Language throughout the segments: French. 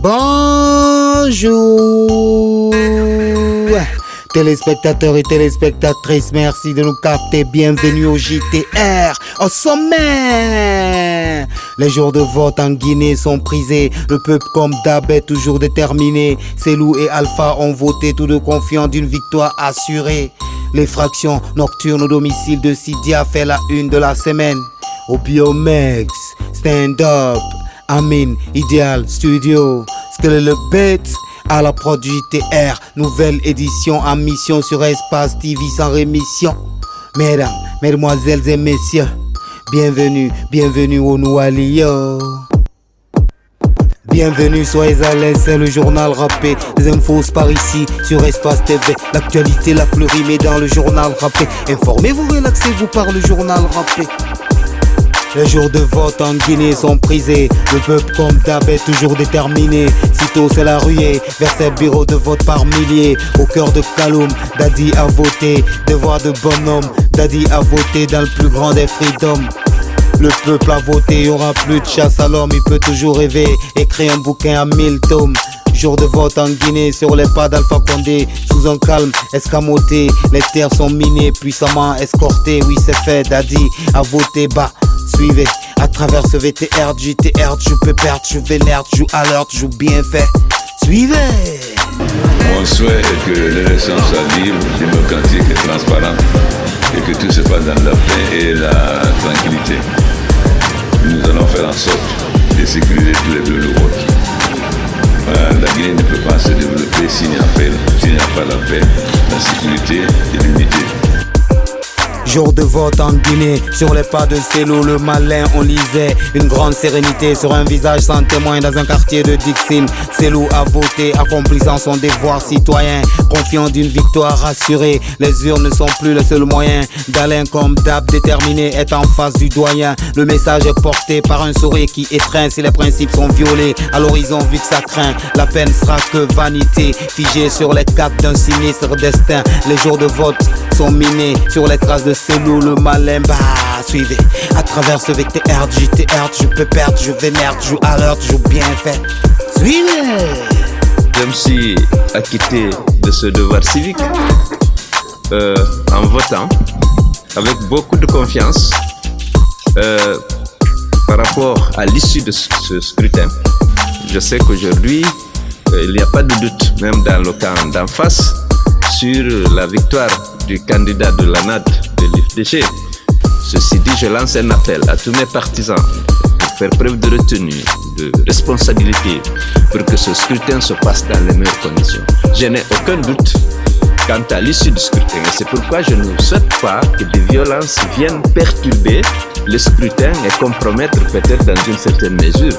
Bonjour téléspectateurs et téléspectatrices, merci de nous capter, bienvenue au JTR. Au sommet, les jours de vote en Guinée sont prisés, le peuple comme d'hab est toujours déterminé. Célou et Alpha ont voté tous deux confiants d'une victoire assurée. Les fractions nocturnes au domicile de Sidia fait la une de la semaine. Au Biomex, Stand Up, Amin, Ideal Studio, Skele le Bête, à la prod du JTR, nouvelle édition en mission sur Espace TV sans rémission. Mesdames, mesdemoiselles et messieurs, bienvenue au Noualio. Bienvenue, soyez à l'aise, c'est le journal rappé. Les infos par ici sur Espace TV. L'actualité la plus rimée dans le journal rappé. Informez-vous, relaxez-vous par le journal rappé. Les jours de vote en Guinée sont prisés. Le peuple comme d'hab est toujours déterminé. Sitôt c'est la ruée vers ses bureaux de vote par milliers. Au cœur de Kaloum, Dadi a voté. Devoir de bonhomme, Dadi a voté dans le plus grand des freedoms. Le peuple a voté, il y aura plus de chasse à l'homme. Il peut toujours rêver, écrire un bouquin à 1000 tomes. Jour de vote en Guinée sur les pas d'Alpha Condé. Sous un calme escamoté, les terres sont minées, puissamment escortées. Oui c'est fait, Dadi a voté bas. Suivez à travers ce VTR, JTR, je peux perdre, je vénère, je joue alerte, je joue bien fait. Suivez. Mon souhait est que l'élection soit libre, démocratique et transparente et que tout se passe dans la paix et la tranquillité. Nous allons faire en sorte de sécuriser tous les bureaux de vote. La Guinée ne peut pas se développer s'il n'y a pas la paix, la sécurité et l'unité. Jour de vote en Guinée, sur les pas de Célou le malin, on lisait une grande sérénité sur un visage sans témoin dans un quartier de Dixine. Célou a voté, accomplissant son devoir citoyen, confiant d'une victoire rassurée. Les urnes ne sont plus le seul moyen d'Alain comme d'hab déterminé est en face du doyen. Le message est porté par un sourire qui étreint si les principes sont violés. À l'horizon vu que ça craint, la peine sera que vanité, figée sur les capes d'un sinistre destin. Les jours de vote sont minés sur les traces de Célou le malin, suivez à travers ce VTR, JTR, je peux perdre, je vénère, je joue alerte, je joue bien fait. Suivez. Je me suis acquitté de ce devoir civique en votant avec beaucoup de confiance par rapport à l'issue de ce scrutin. Je sais qu'aujourd'hui, il n'y a pas de doute, même dans le camp d'en face, sur la victoire du candidat de l'ANAD de l'IFDG. Ceci dit, je lance un appel à tous mes partisans pour faire preuve de retenue, de responsabilité, pour que ce scrutin se passe dans les meilleures conditions. Je n'ai aucun doute quant à l'issue du scrutin et c'est pourquoi je ne souhaite pas que des violences viennent perturber le scrutin et compromettre peut-être dans une certaine mesure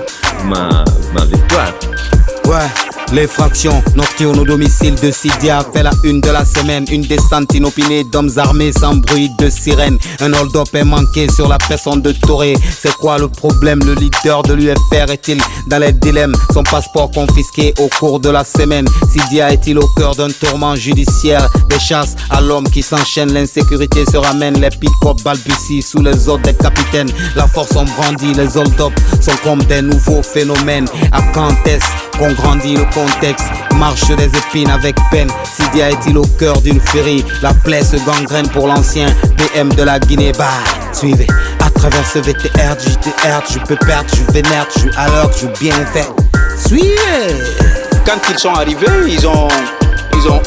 ma victoire. Ouais, les fractions nocturnes au domicile de Sidia fait la une de la semaine. Une descente inopinée d'hommes armés sans bruit de sirène. Un hold-up est manqué sur la personne de Touré. C'est quoi le problème? Le leader de l'UFR est-il dans les dilemmes? Son passeport confisqué au cours de la semaine. Sidia est-il au cœur d'un tourment judiciaire? Des chasses à l'homme qui s'enchaîne, l'insécurité se ramène. Les pick-up balbutient sous les ordres des capitaines. La force en brandit, les hold-up sont comme des nouveaux phénomènes. À quand est-ce qu'on grandit le contexte? Marche des épines avec peine. Sidia est-il au cœur d'une furie? La plaie se gangrène pour l'ancien PM de la Guinée. Suivez à travers ce VTR, JTR, je peux perdre, je vénère, je joue à l'heure, je joue bien fait. Suivez. Quand ils sont arrivés, ils ont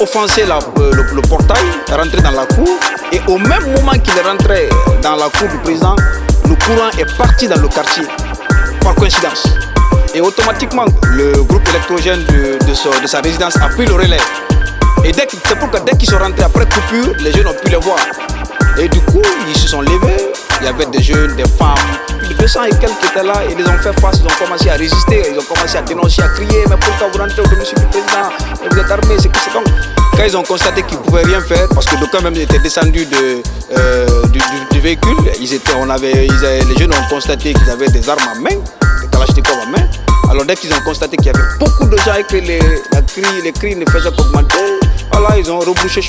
offensé le portail, rentré dans la cour. Et au même moment qu'ils rentraient dans la cour du président, le courant est parti dans le quartier, par coïncidence. Et automatiquement, le groupe électrogène de sa résidence a pris le relais. Et c'est pour que dès qu'ils sont rentrés après coupure, les jeunes ont pu les voir. Et du coup, ils se sont levés. Il y avait des jeunes, des femmes, plus de 200 et quelques qui étaient là. Et ils ont fait face, ils ont commencé à résister. Ils ont commencé à dénoncer, à crier. Mais pourquoi vous rentrez au domicile du président? Et vous êtes armés, c'est que c'est donc. Quand ils ont constaté qu'ils ne pouvaient rien faire, parce que d'aucuns même étaient descendus du véhicule, les jeunes ont constaté qu'ils avaient des armes en main, des kalachnikovs en main. Alors dès qu'ils ont constaté qu'il y avait beaucoup de gens et que les cris ne faisaient qu'augmenter, voilà, ils ont rebrouché.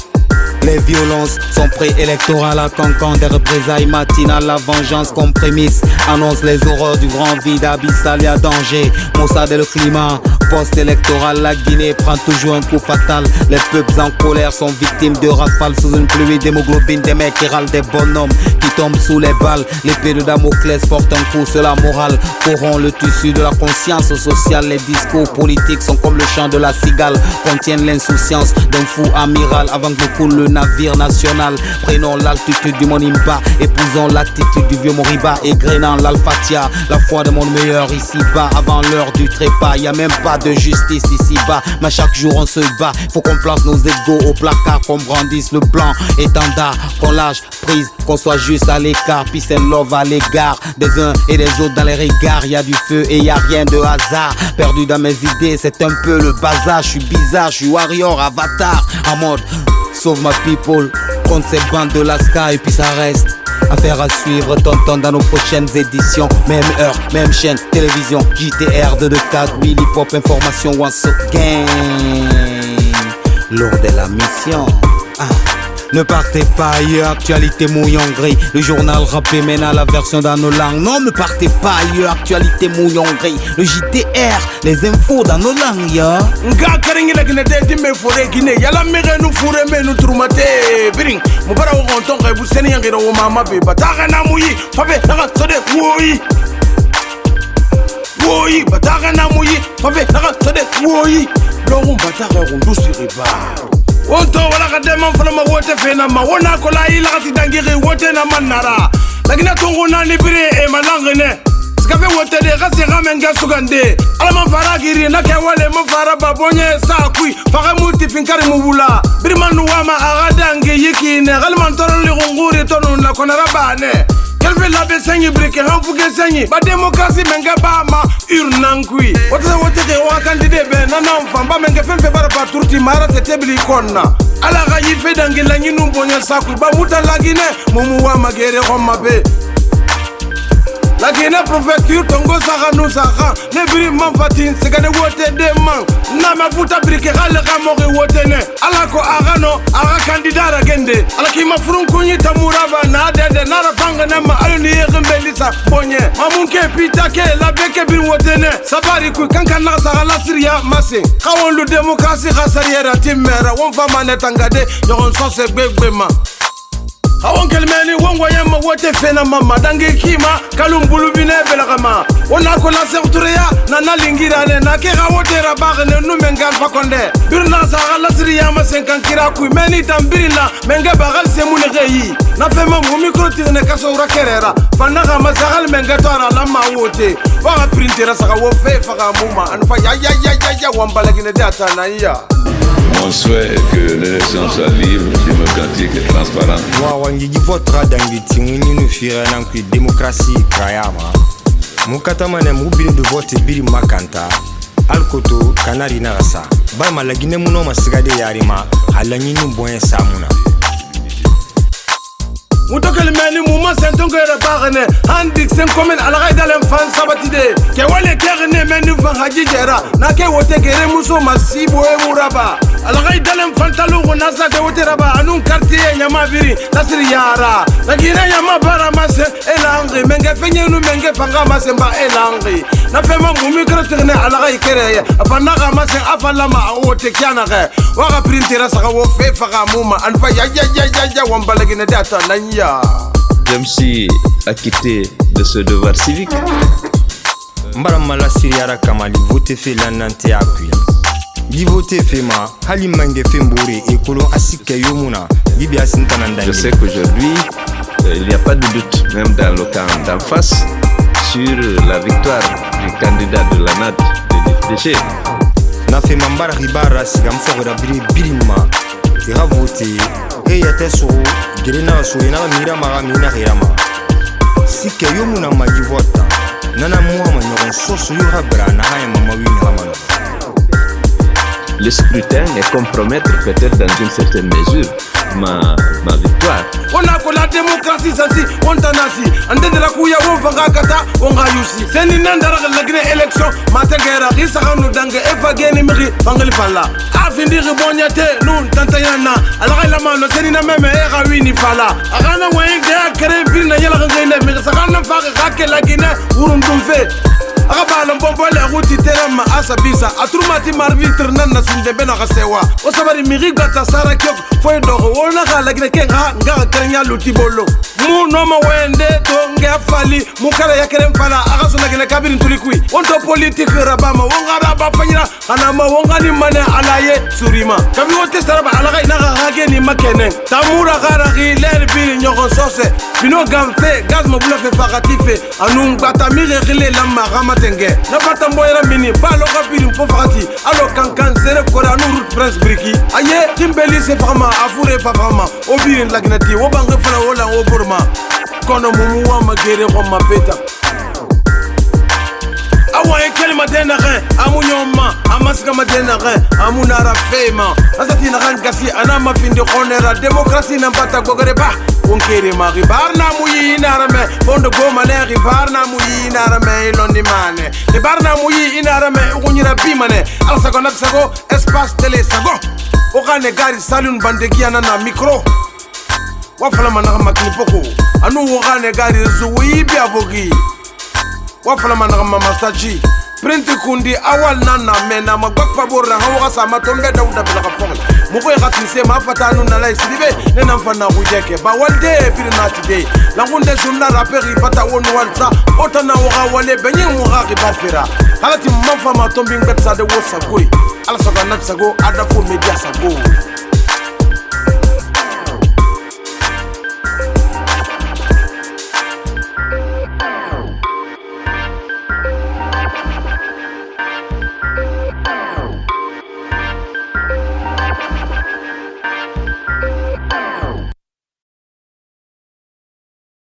Les violences sont préélectorales à Cancan, des représailles matinales, la vengeance comme prémisse annonce les horreurs du grand vide abyssal et à danger. Mossad et le climat post-électoral, la Guinée prend toujours un coup fatal. Les peuples en colère sont victimes de rafales sous une pluie d'hémoglobine. Des mecs qui râlent, des bonhommes qui tombent sous les balles. L'épée de Damoclès porte un coup sur la morale, corrompt le tissu de la conscience sociale. Les discours politiques sont comme le chant de la cigale, contiennent l'insouciance d'un fou amiral. Avant que coule le navire national, prenons l'altitude du Monimba, épousons l'attitude du vieux Moriba, égrénant l'Alfatia, la foi de mon meilleur ici-bas. Avant l'heure du trépas, y a même pas de justice ici-bas, mais chaque jour on se bat. Faut qu'on place nos égos au placard, qu'on brandisse le blanc étendard, qu'on lâche prise, qu'on soit juste à l'écart. Peace and love à l'égard des uns et des autres dans les regards. Y a du feu et y a rien de hasard. Perdu dans mes idées, c'est un peu le bazar. Je suis bizarre, je suis warrior, avatar, en mode sauve ma people contre ces bandes de Lascar. Et puis ça reste affaire à suivre, tonton, dans nos prochaines éditions. Même heure, même chaîne, télévision, JTR 224, Will Hip Hop, information, once again. Lors de la mission. Ne partez pas ailleurs, actualité mouille en gris. Le journal rappé mène à la version dans nos langues. Non, ne partez pas ailleurs, actualité mouille en gris. Le JTR, les infos dans nos langues, ya. Nga karingi la gine de dime fore gine. Yala mire nu fure me nu turumate. Biring, mubara wo konton kay bu seni yangira wo mama be. Bataka na muyi, fabe naka sode woyi. Woyi, bataka na muyi, fabe naka sode woyi. Lorum bataka rundusi riba. Wonto wala ka deman fana ma wote fena ma wona ko la ila ka dangiri wote na manara lagina tongo na libire e malangene skafe wote de ga se ga menga sugande ala man fara giri na ke wale man fara babonye sa kui fara muti finkari mubula birmanu wama aga dangi yikine galman toron li nguri tonu na konara bane kelfe la be sengi brike han fuge sengi ba demokrasi menga ba ma urnankui wote ke wa candidate be na famba menga felfe bara pa turti mara te tebli konna ala ga yife dangi la nyinu bonya sakui ba muta lagine mumu wa magere homma be la Guinée préfecture tongo saka nous saka ne biri man fatin segane wote de man na ma futa brike gale ga mo ge wote ne ala ko aga no aga candidat ra gende ala ki ma furun kunyi tamuraba na de na ra fanga na ma ayo ni yegin belisa bonye mamunke pita ke la beke bir wote ne sabari ku kankan na saka la siria masin kawon lu démocratie ga sariera timera won fama ne tangade yon so se gbegbe Awon kelmeni wongwa yamma wote fena mama dangi kima kalumbulu bine belagama wona ko la sektureya na lingira ne na ke gawote rabagne nu mengal fakonde birna sa ala siriya ma 50 kira ku meni tambirina menga bagal semune geyi na fema mu micro tirne kaso ura kerera fanna ga masagal menga tora la ma wote wa printera sa wo fe faga muma an fa ya wambalagine data na ya. Mon souhait est que l'élection soit libre, démocratique et transparente. Wangi votra dangi tingini nu fira nankwi démocratie krayama. Mukatama ne mubili de vote biri makanta. Alkoto kanari na rasa. Ba malagine muno masigade yarima halanyi nu boyen samuna. Mutokele meni muma sentongo era bagane handik sen komen alaga dalen fan sabatide ke wale kerne meni fan haji jera na ke wote kere muso masibo e muraba alaga dalen fan talo nasa ke wote raba anun quartier nyama biri nasiri yara na gina nyama bara mase elangi menge fenye nu menge fanga mase mba elangi na fema mumi kretrene alaga kere afana ga mase afala ma wote kyana ga waga printera saka wo fe faga muma anfa ya wambalagine data nanya. Je me suis acquitté de ce devoir civique. Mbaramala siriara kamali vote fait l'anante appui. Di vote fait ma hali mange fait mbori et kolon asike yomuna bibi asintananda. Je sais qu'aujourd'hui il n'y a pas de doute même dans le camp d'en face sur la victoire du candidat de la NAD de déchets. Na fait mambara ribara sigam fogora birima ira voter et yate so girina so ina mira maga mina hirama sike yomuna magi vota nana muama nyoron soso yo habra na haya mama wini hamana. Le scrutin est compromettre peut-être dans une certaine mesure ma victoire. On a que la démocratie sasi on tanasi ande de la kuya wo fanga kata on ga yusi seni nandara la gine élection matengera isa kanu dange eva geni miri fangali falla afindi ribonyate nun tantayana ala la mano seni na meme era wini falla agana wenge kere birna yala ngene miri sakana faga kake la gine urundumfe akabala mbombo le ruti terema asabisa atrumati marvitre nanna sinde bena gasewa o sabari miriga tasara kyok foi dogo wona kala gire kenga nga kerenya lutibolo mu no ma wende to ngafali mukara yakere mfala akasona gele kabiri tulikui onto politique rabama wonga raba fanyira ana ma wonga ni mane alaye surima kabi wote saraba alaga ina hage ni makene tamura gara giler bil nyoko sose bino gamfe gaz mobula fe fakatife anu ngata mire gile la magama tenge na bata mboyera mini balo kabiri mfo fakati alo kankan zere kora anu route prince briki aye timbeli se fama afure fa fama obiri lagnati wobange fala wola oburma kono mumu wa magere ko mapeta awa ekele matena re amunyoma amasika matena re amunara fema asati na gasi ana mafindi konera demokrasi na mpata gogere ba onkere ma ribar na muyi inarame fondo goma le ribar na muyi inarame londi mane ribar na muyi inarame ukunyira bimane alsa kona sago espace télé sago okane gari salun bandegi na micro wafala manaka makini poko anu okane gari zuwi bi avogi wafala manaka mamastaji printi kundi awal nana mena magbak faborra hawa sama tombe dauda bila kafongla muko yakatise mafata anu nala isidibe nena mfana kujeke ba walde pirina today langunde journal raperi pata wonu walza otana waga wale benye muga kibafira halati mafa matombi ngbetsa de wosa koi ala soga natsago ada fo media sago